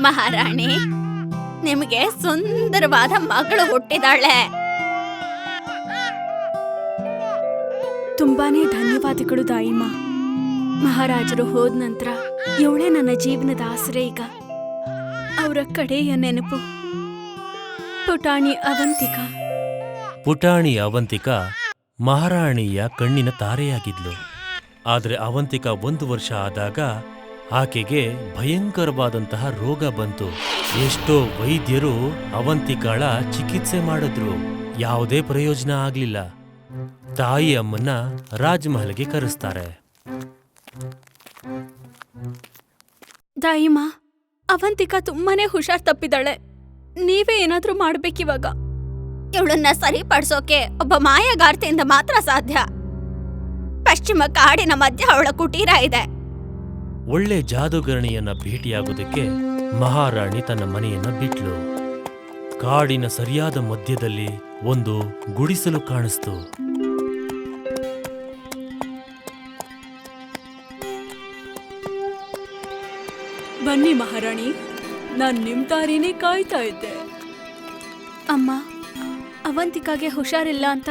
ಮಹಾರಾಣಿ, ನಿಮಗೆ ಸುಂದರವಾದ ಮಗಳು ಹುಟ್ಟಿದಾಳೆ. ತುಂಬಾನೇ ಧನ್ಯವಾದಗಳು ತಾಯಿಮ್ಮ. ಮಹಾರಾಜರು ಹೋದ ನಂತರ ಇವಳೇ ನನ್ನ ಜೀವನದ ಆಸರೆ. ಈಗ ಅವರ ಕಡೆಯ ನೆನಪು ಪುಟಾಣಿ ಅವಂತಿಕಾ. ಪುಟಾಣಿ ಅವಂತಿಕಾ ಮಹಾರಾಣಿಯ ಕಣ್ಣಿನ ತಾರೆಯಾಗಿದ್ಲು. ಆದರೆ ಅವಂತಿಕಾ 1 ವರ್ಷ ಆದಾಗ ಆಕೆಗೆ ಭಯಂಕರವಾದಂತಹ ರೋಗ ಬಂತು. ಎಷ್ಟೋ ವೈದ್ಯರು ಅವಂತಿಕಾಳ ಚಿಕಿತ್ಸೆ ಮಾಡಿದ್ರು. ಯಾವುದೇ ಪ್ರಯೋಜನ ಆಗ್ಲಿಲ್ಲ. ತಾಯಿ ಅಮ್ಮನ್ನ ರಾಜ್ಮಹಲ್ಗೆ ಕರೆಸ್ತಾರೆ. ತಾಯಿಮ್ಮ, ಅವಂತಿಕಾ ತುಂಬಾನೇ ಹುಷಾರ್ ತಪ್ಪಿದಾಳೆ. ನೀವೇ ಏನಾದ್ರೂ ಮಾಡ್ಬೇಕಿವಾಗ. ಇವಳನ್ನ ಸರಿಪಡಿಸೋಕೆ ಒಬ್ಬ ಮಾಯಗಾರ್ತಿಯಿಂದ ಮಾತ್ರ ಸಾಧ್ಯ. ಪಶ್ಚಿಮ ಕಾಡಿನ ಮಧ್ಯ ಅವಳ ಕುಟೀರ ಇದೆ. ಒಳ್ಳೆ ಜಾದೂಗರಣಿಯನ್ನ ಭೇಟಿಯಾಗೋದಕ್ಕೆ ಮಹಾರಾಣಿ ತನ್ನ ಮನೆಯನ್ನ ಬಿಟ್ಲು. ಕಾಡಿನ ಸರಿಯಾದ ಮಧ್ಯದಲ್ಲಿ ಒಂದು ಗುಡಿಸಲು ಕಾಣಿಸ್ತು. ಬನ್ನಿ ಮಹಾರಾಣಿ, ನಾನ್ ನಿಮ್ ದಾರಿನೇ ಕಾಯ್ತಾ ಇದ್ದೆ. ಅಮ್ಮ, ಅವಂತಿಕಾಗೆ ಹುಷಾರಿಲ್ಲ ಅಂತ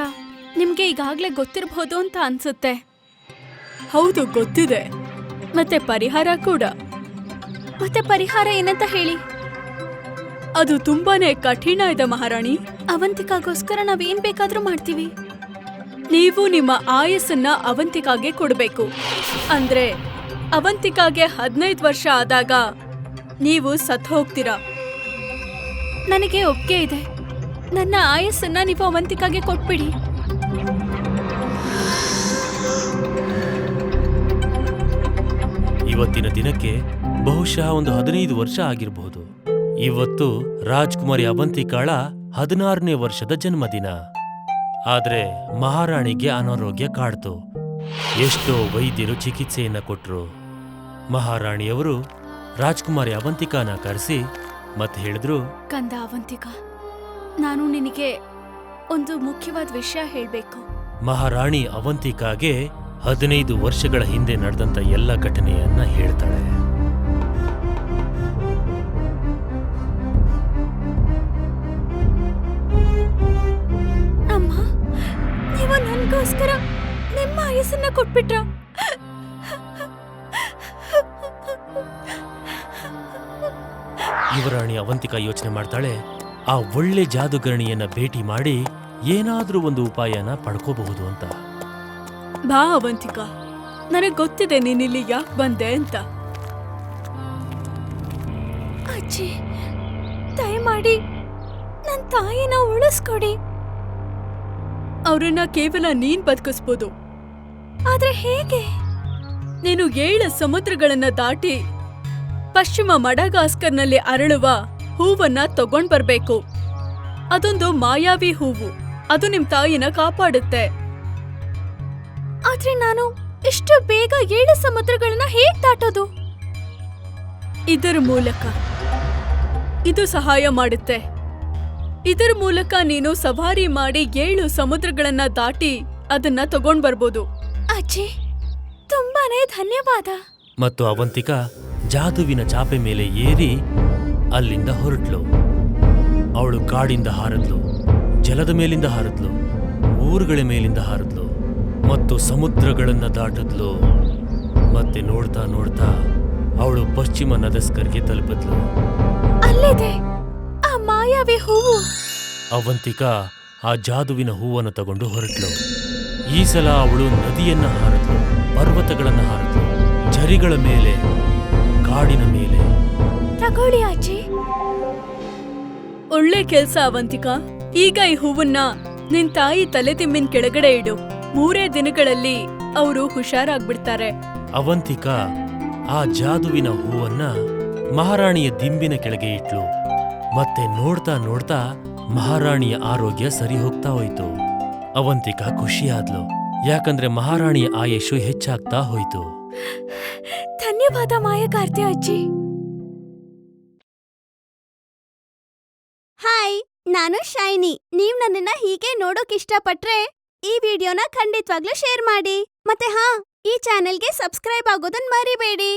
ನಿಮ್ಗೆ ಈಗಾಗ್ಲೇ ಗೊತ್ತಿರಬಹುದು ಅಂತ ಅನ್ಸುತ್ತೆ. ಹೌದು, ಗೊತ್ತಿದೆ. ಮತ್ತೆ ಪರಿಹಾರ ಕೂಡ. ಮತ್ತೆ ಪರಿಹಾರ ಏನಂತ ಹೇಳಿ. ಅದು ತುಂಬಾನೇ ಕಠಿಣ ಇದೆ ಮಹಾರಾಣಿ. ಅವಂತಿಕಾಗೋಸ್ಕರ ನಾವೇನ್ ಬೇಕಾದ್ರೂ ಮಾಡ್ತೀವಿ. ನೀವು ನಿಮ್ಮ ಆಯಸ್ಸನ್ನ ಅವಂತಿಕಾಗೆ ಕೊಡ್ಬೇಕು. ಅಂದ್ರೆ ಅವಂತಿಕಾಗೆ 15 ವರ್ಷ ಆದಾಗ ನೀವು ಸತ್ ಹೋಗ್ತೀರಾ. ನನಗೆ ಒಪ್ಪಿಗೆ ಇದೆ. ನನ್ನ ಆಯಸ್ಸನ್ನ ನೀವು ಅವಂತಿಕಾಗೆ ಕೊಟ್ಬಿಡಿ. ಇವತ್ತಿನ ದಿನಕ್ಕೆ ಬಹುಶಃ ಒಂದು 15 ವರ್ಷ ಆಗಿರಬಹುದು. ಇವತ್ತು ರಾಜ್ಕುಮಾರಿ ಅವಂತಿಕಾಳ 16ನೇ ವರ್ಷದ ಜನ್ಮದಿನ. ಆದ್ರೆ ಮಹಾರಾಣಿಗೆ ಅನಾರೋಗ್ಯ ಕಾಡ್ತು. ಎಷ್ಟೋ ವೈದ್ಯರು ಚಿಕಿತ್ಸೆಯನ್ನ ಕೊಟ್ರು. ಮಹಾರಾಣಿಯವರು ರಾಜ್ಕುಮಾರಿ ಅವಂತಿಕಾನ ಕರೆಸಿ ಮತ್ತೆ ಹೇಳಿದ್ರು, ಕಂದ ಅವಂತಿಕಾ, ನಾನು ನಿನಗೆ ಒಂದು ಮುಖ್ಯವಾದ ವಿಷಯ ಹೇಳ್ಬೇಕು. ಮಹಾರಾಣಿ ಅವಂತಿಕಾಗೆ 15 ವರ್ಷಗಳ ಹಿಂದೆ ನಡೆದಂತ ಎಲ್ಲ ಘಟನೆಯನ್ನ ಹೇಳ್ತಾಳೆ. ಅಮ್ಮ, ನೀವು ನನಗೋಸ್ಕರ ನಿಮ್ಮ ಆಯಸ್ಸನ್ನ ಕೊಟ್ಬಿಟ್ರ. ಯುವರಾಣಿ ಅವಂತಿಕಾ ಯೋಚನೆ ಮಾಡ್ತಾಳೆ, ಆ ಒಳ್ಳೆ ಜಾದೂಗರಣಿಯನ್ನ ಭೇಟಿ ಮಾಡಿ ಏನಾದ್ರೂ ಒಂದು ಉಪಾಯನ ಪಡ್ಕೋಬಹುದು ಅಂತ. ಬಾ ಅವಂತಿಕಾ, ನನಗ್ ಗೊತ್ತಿದೆ ನೀನಿಲ್ಲಿ ಯಾಕೆ ಬಂದೆ ಅಂತ. ಅಜ್ಜಿ, ದಯಮಾಡಿ ನನ್ನ ತಾಯಿನ ಉಳಿಸ್ಕೊಡಿ. ಅವ್ರನ್ನ ಕೇವಲ ನೀನ್ ಬದುಕಿಸ್ಬೋದು. ಆದ್ರೆ ಹೇಗೆ? ನೀನು 7 ಸಮುದ್ರಗಳನ್ನ ದಾಟಿ ಪಶ್ಚಿಮ ಮಡಗಾಸ್ಕರ್ನಲ್ಲಿ ಅರಳುವ ಹೂವನ್ನ ತಗೊಂಡ್ ಬರ್ಬೇಕು. ಅದೊಂದು ಮಾಯಾವಿ ಹೂವು. ಅದು ನಿಮ್ ತಾಯಿನ ಕಾಪಾಡುತ್ತೆ. ಆದ್ರೆ ನಾನು ಇಷ್ಟು ಬೇಗ 7 ಸಮುದ್ರಗಳನ್ನ ಹೇಗ್ ದಾಟೋದು? ಇದರ ಮೂಲಕ. ಇದು ಸಹಾಯ ಮಾಡುತ್ತೆ. ಇದರ ಮೂಲಕ ನೀನು ಸವಾರಿ ಮಾಡಿ 7 ಸಮುದ್ರಗಳನ್ನ ದಾಟಿ ಅದನ್ನ ತಗೊಂಡ್ ಬರ್ಬೋದು. ಅಜ್ಜಿ, ತುಂಬಾನೇ ಧನ್ಯವಾದ. ಮತ್ತು ಅವಂತಿಕಾ ಜಾದುವಿನ ಚಾಪೆ ಮೇಲೆ ಏರಿ ಅಲ್ಲಿಂದ ಹೊರಟ್ಲು. ಅವಳು ಕಾಡಿಂದ ಹಾರದ್ಲು, ಜಲದ ಮೇಲಿಂದ ಹಾರದ್ಲು, ಊರುಗಳ ಮೇಲಿಂದ ಹಾರದ್ಲು ಮತ್ತು ಸಮುದ್ರಗಳನ್ನ ದಾಟದ್ಲು. ಮತ್ತೆ ನೋಡ್ತಾ ನೋಡ್ತಾ ಅವಳು ಪಶ್ಚಿಮ ನದಸ್ಕರ್ಗೆ ತಲುಪಿದ್ಲು. ಅಲ್ಲಿದೆ ಆ ಮಾಯಾವಿ ಹೂವು. ಅವಂತಿಕಾ ಆ ಜಾದುವಿನ ಹೂವನ್ನು ತಗೊಂಡು ಹೊರಟ್ಲು. ಈ ಸಲ ಅವಳು ನದಿಯನ್ನ ಹಾರದ್ಲು, ಪರ್ವತಗಳನ್ನ ಹಾರದ್ಲು, ಝರಿಗಳ ಮೇಲೆ, ಕಾಡಿನ ಮೇಲೆ. ತಗೊಳ್ಳಿ ಅಜ್ಜಿ. ಒಳ್ಳೆ ಕೆಲ್ಸ ಅವಂತಿಕಾ. ಈಗ ಈ ಹೂವನ್ನ ನಿನ್ ತಾಯಿ ತಲೆ ತಿಮ್ಮಿನ ಕೆಳಗಡೆ ಇಡು. 3 ದಿನಗಳಲ್ಲಿ ಅವರು ಹುಷಾರಾಗ್ಬಿಡ್ತಾರೆ. ಅವಂತಿಕಾ ಆ ಜಾದುವಿನ ಹೂವನ್ನ ಮಹಾರಾಣಿಯ ದಿಂಬಿನ ಕೆಳಗೆ ಇಟ್ಲು. ಮತ್ತೆ ನೋಡ್ತಾ ನೋಡ್ತಾ ಮಹಾರಾಣಿಯ ಆರೋಗ್ಯ ಸರಿ ಹೋಗ್ತಾ ಹೋಯ್ತು. ಅವಂತಿಕಾ ಖುಷಿಯಾದ್ಲು, ಯಾಕಂದ್ರೆ ಮಹಾರಾಣಿಯ ಆಯುಷು ಹೆಚ್ಚಾಗ್ತಾ ಹೋಯ್ತು. ಧನ್ಯವಾದ ಮಾಯಗಾರ್ತಿ ಅಜ್ಜಿ. ಹಾಯ್, ನಾನು ಶೈನಿ. ನೀವ್ ನನ್ನನ್ನ ಹೀಗೆ ನೋಡೋಕ್ ಇಷ್ಟಪಟ್ರೆ ಈ ವಿಡಿಯೋನ ಖಂಡಿತವಾಗ್ಲೂ ಶೇರ್ ಮಾಡಿ. ಮತ್ತೆ ಈ ಚಾನೆಲ್ಗೆ ಸಬ್ಸ್ಕ್ರೈಬ್ ಆಗೋದನ್ನ ಮರಿಬೇಡಿ.